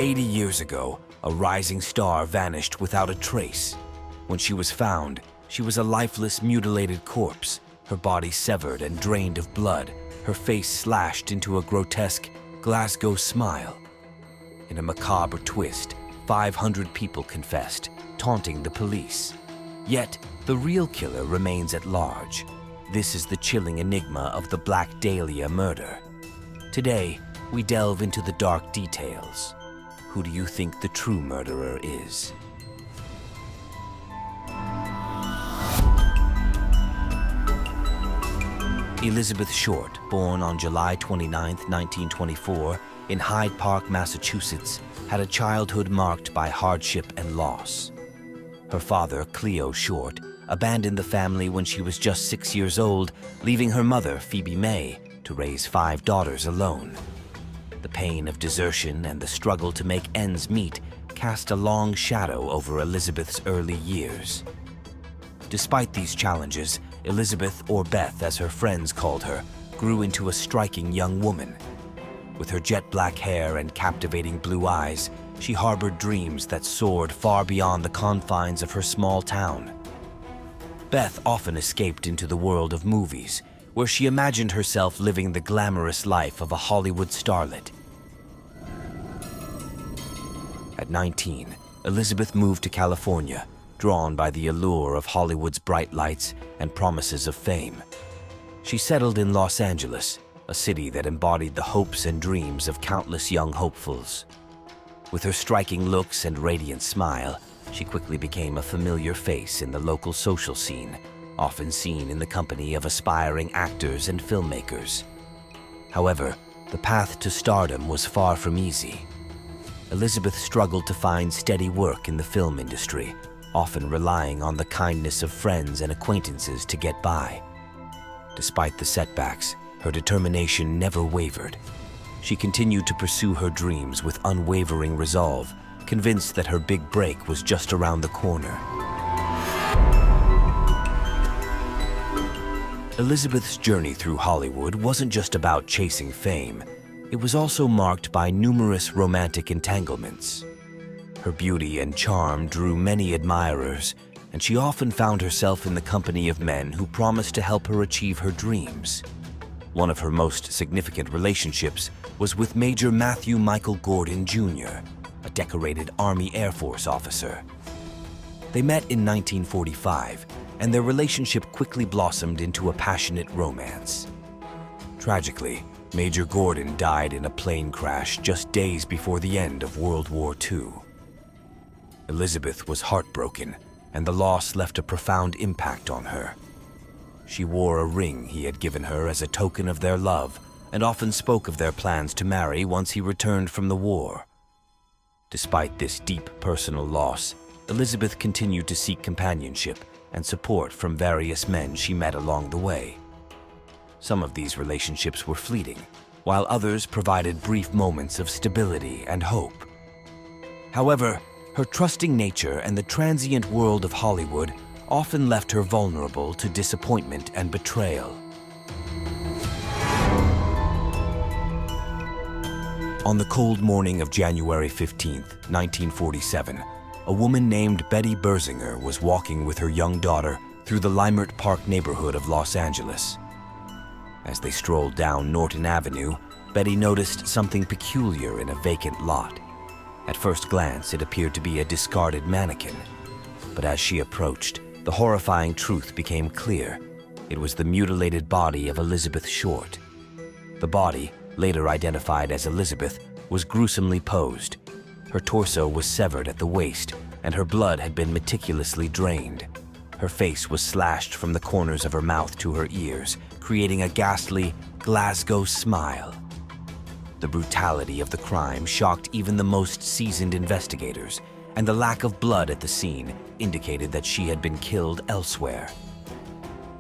80 years ago, a rising star vanished without a trace. When she was found, she was a lifeless, mutilated corpse, her body severed and drained of blood, her face slashed into a grotesque Glasgow smile. In a macabre twist, 500 people confessed, taunting the police. Yet, the real killer remains at large. This is the chilling enigma of the Black Dahlia murder. Today, we delve into the dark details. Who do you think the true murderer is? Elizabeth Short, born on July 29, 1924, in Hyde Park, Massachusetts, had a childhood marked by hardship and loss. Her father, Cleo Short, abandoned the family when she was just 6 years old, leaving her mother, Phoebe May, to raise 5 daughters alone. The pain of desertion and the struggle to make ends meet cast a long shadow over Elizabeth's early years. Despite these challenges, Elizabeth, or Beth as her friends called her, grew into a striking young woman. With her jet black hair and captivating blue eyes, she harbored dreams that soared far beyond the confines of her small town. Beth often escaped into the world of movies, where she imagined herself living the glamorous life of a Hollywood starlet. At 19, Elizabeth moved to California, drawn by the allure of Hollywood's bright lights and promises of fame. She settled in Los Angeles, a city that embodied the hopes and dreams of countless young hopefuls. With her striking looks and radiant smile, she quickly became a familiar face in the local social scene, often seen in the company of aspiring actors and filmmakers. However, the path to stardom was far from easy. Elizabeth struggled to find steady work in the film industry, often relying on the kindness of friends and acquaintances to get by. Despite the setbacks, her determination never wavered. She continued to pursue her dreams with unwavering resolve, convinced that her big break was just around the corner. Elizabeth's journey through Hollywood wasn't just about chasing fame. It was also marked by numerous romantic entanglements. Her beauty and charm drew many admirers, and she often found herself in the company of men who promised to help her achieve her dreams. One of her most significant relationships was with Major Matthew Michael Gordon, Jr., a decorated Army Air Force officer. They met in 1945, and their relationship quickly blossomed into a passionate romance. Tragically, Major Gordon died in a plane crash just days before the end of World War II. Elizabeth was heartbroken, and the loss left a profound impact on her. She wore a ring he had given her as a token of their love, and often spoke of their plans to marry once he returned from the war. Despite this deep personal loss, Elizabeth continued to seek companionship and support from various men she met along the way. Some of these relationships were fleeting, while others provided brief moments of stability and hope. However, her trusting nature and the transient world of Hollywood often left her vulnerable to disappointment and betrayal. On the cold morning of January 15, 1947, a woman named Betty Berzinger was walking with her young daughter through the Leimert Park neighborhood of Los Angeles. As they strolled down Norton Avenue, Betty noticed something peculiar in a vacant lot. At first glance, it appeared to be a discarded mannequin. But as she approached, the horrifying truth became clear. It was the mutilated body of Elizabeth Short. The body, later identified as Elizabeth, was gruesomely posed. Her torso was severed at the waist, and her blood had been meticulously drained. Her face was slashed from the corners of her mouth to her ears, creating a ghastly Glasgow smile. The brutality of the crime shocked even the most seasoned investigators, and the lack of blood at the scene indicated that she had been killed elsewhere.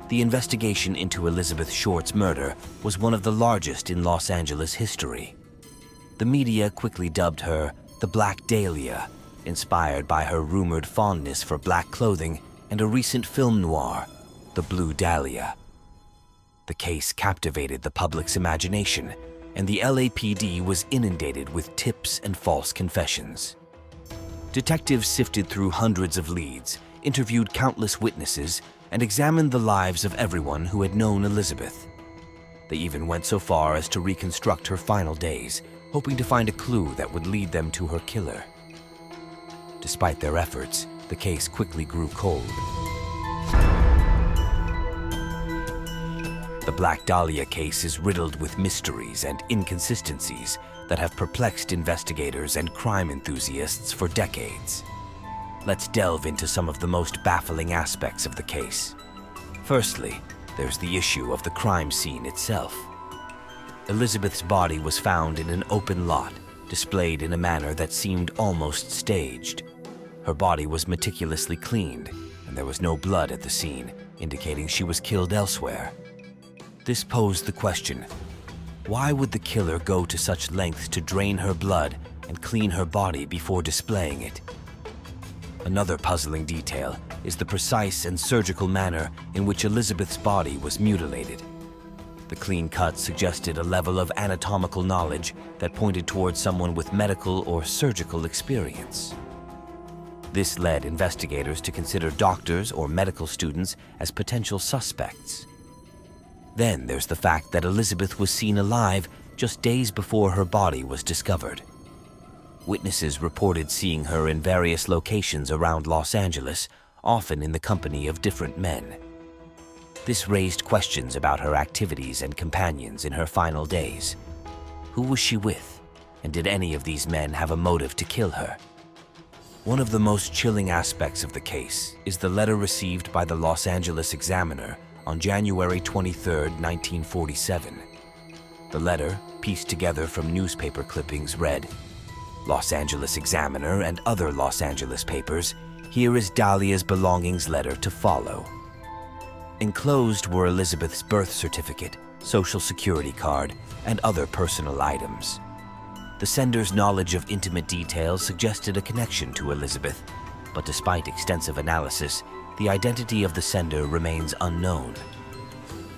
The investigation into Elizabeth Short's murder was one of the largest in Los Angeles history. The media quickly dubbed her the Black Dahlia, inspired by her rumored fondness for black clothing and a recent film noir, The Blue Dahlia. The case captivated the public's imagination, and the LAPD was inundated with tips and false confessions. Detectives sifted through hundreds of leads, interviewed countless witnesses, and examined the lives of everyone who had known Elizabeth. They even went so far as to reconstruct her final days, hoping to find a clue that would lead them to her killer. Despite their efforts, the case quickly grew cold. The Black Dahlia case is riddled with mysteries and inconsistencies that have perplexed investigators and crime enthusiasts for decades. Let's delve into some of the most baffling aspects of the case. Firstly, there's the issue of the crime scene itself. Elizabeth's body was found in an open lot, displayed in a manner that seemed almost staged. Her body was meticulously cleaned, and there was no blood at the scene, indicating she was killed elsewhere. This posed the question, why would the killer go to such lengths to drain her blood and clean her body before displaying it? Another puzzling detail is the precise and surgical manner in which Elizabeth's body was mutilated. The clean cut suggested a level of anatomical knowledge that pointed towards someone with medical or surgical experience. This led investigators to consider doctors or medical students as potential suspects. Then there's the fact that Elizabeth was seen alive just days before her body was discovered. Witnesses reported seeing her in various locations around Los Angeles, often in the company of different men. This raised questions about her activities and companions in her final days. Who was she with, and did any of these men have a motive to kill her? One of the most chilling aspects of the case is the letter received by the Los Angeles Examiner on January 23, 1947. The letter, pieced together from newspaper clippings, read, "Los Angeles Examiner and other Los Angeles papers, here is Dahlia's belongings letter to follow." Enclosed were Elizabeth's birth certificate, social security card, and other personal items. The sender's knowledge of intimate details suggested a connection to Elizabeth, but despite extensive analysis, the identity of the sender remains unknown.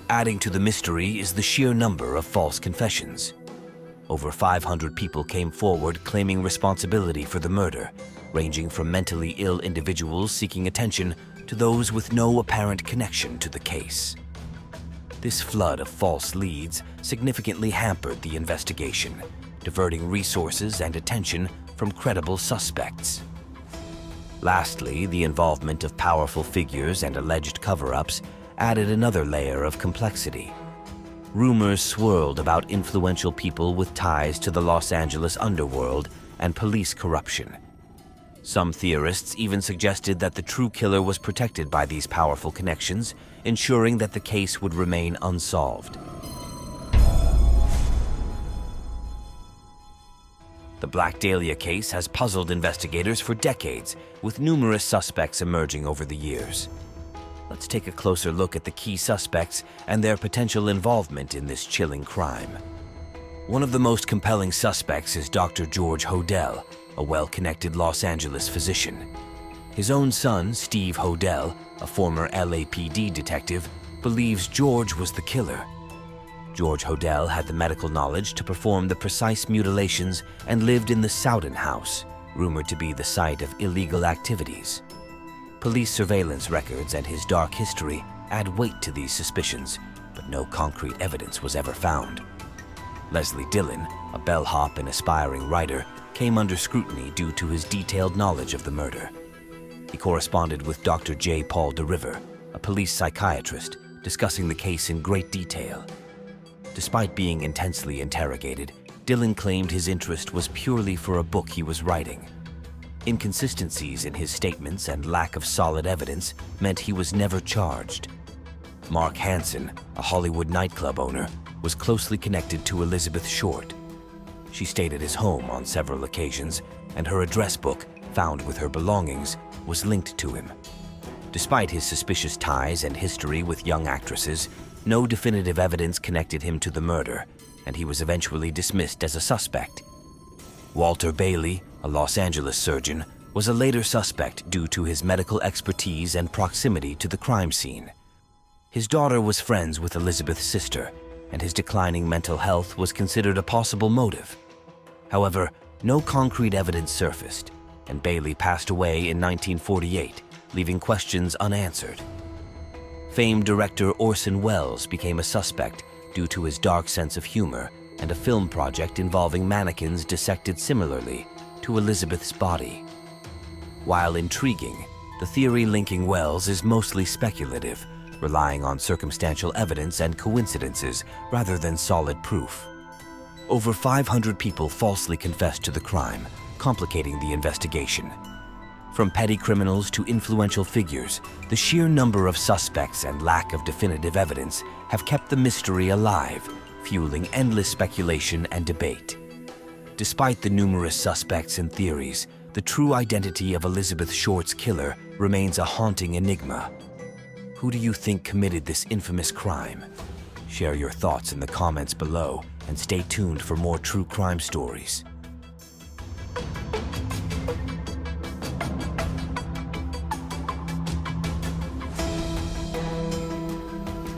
Adding to the mystery is the sheer number of false confessions. Over 500 people came forward claiming responsibility for the murder, ranging from mentally ill individuals seeking attention to those with no apparent connection to the case. This flood of false leads significantly hampered the investigation, diverting resources and attention from credible suspects. Lastly, the involvement of powerful figures and alleged cover-ups added another layer of complexity. Rumors swirled about influential people with ties to the Los Angeles underworld and police corruption. Some theorists even suggested that the true killer was protected by these powerful connections, ensuring that the case would remain unsolved. The Black Dahlia case has puzzled investigators for decades, with numerous suspects emerging over the years. Let's take a closer look at the key suspects and their potential involvement in this chilling crime. One of the most compelling suspects is Dr. George Hodel, a well-connected Los Angeles physician. His own son, Steve Hodel, a former LAPD detective, believes George was the killer. George Hodel had the medical knowledge to perform the precise mutilations and lived in the Souden house, rumored to be the site of illegal activities. Police surveillance records and his dark history add weight to these suspicions, but no concrete evidence was ever found. Leslie Dillon, a bellhop and aspiring writer, came under scrutiny due to his detailed knowledge of the murder. He corresponded with Dr. J. Paul DeRiver, a police psychiatrist, discussing the case in great detail. Despite being intensely interrogated, Dillon claimed his interest was purely for a book he was writing. Inconsistencies in his statements and lack of solid evidence meant he was never charged. Mark Hansen, a Hollywood nightclub owner, was closely connected to Elizabeth Short. She stayed at his home on several occasions, and her address book, found with her belongings, was linked to him. Despite his suspicious ties and history with young actresses, no definitive evidence connected him to the murder, and he was eventually dismissed as a suspect. Walter Bailey, a Los Angeles surgeon, was a later suspect due to his medical expertise and proximity to the crime scene. His daughter was friends with Elizabeth's sister, and his declining mental health was considered a possible motive. However, no concrete evidence surfaced, and Bailey passed away in 1948, leaving questions unanswered. Famed director Orson Welles became a suspect due to his dark sense of humor and a film project involving mannequins dissected similarly to Elizabeth's body. While intriguing, the theory linking Welles is mostly speculative, relying on circumstantial evidence and coincidences rather than solid proof. Over 500 people falsely confessed to the crime, complicating the investigation. From petty criminals to influential figures, the sheer number of suspects and lack of definitive evidence have kept the mystery alive, fueling endless speculation and debate. Despite the numerous suspects and theories, the true identity of Elizabeth Short's killer remains a haunting enigma. Who do you think committed this infamous crime? Share your thoughts in the comments below and stay tuned for more true crime stories.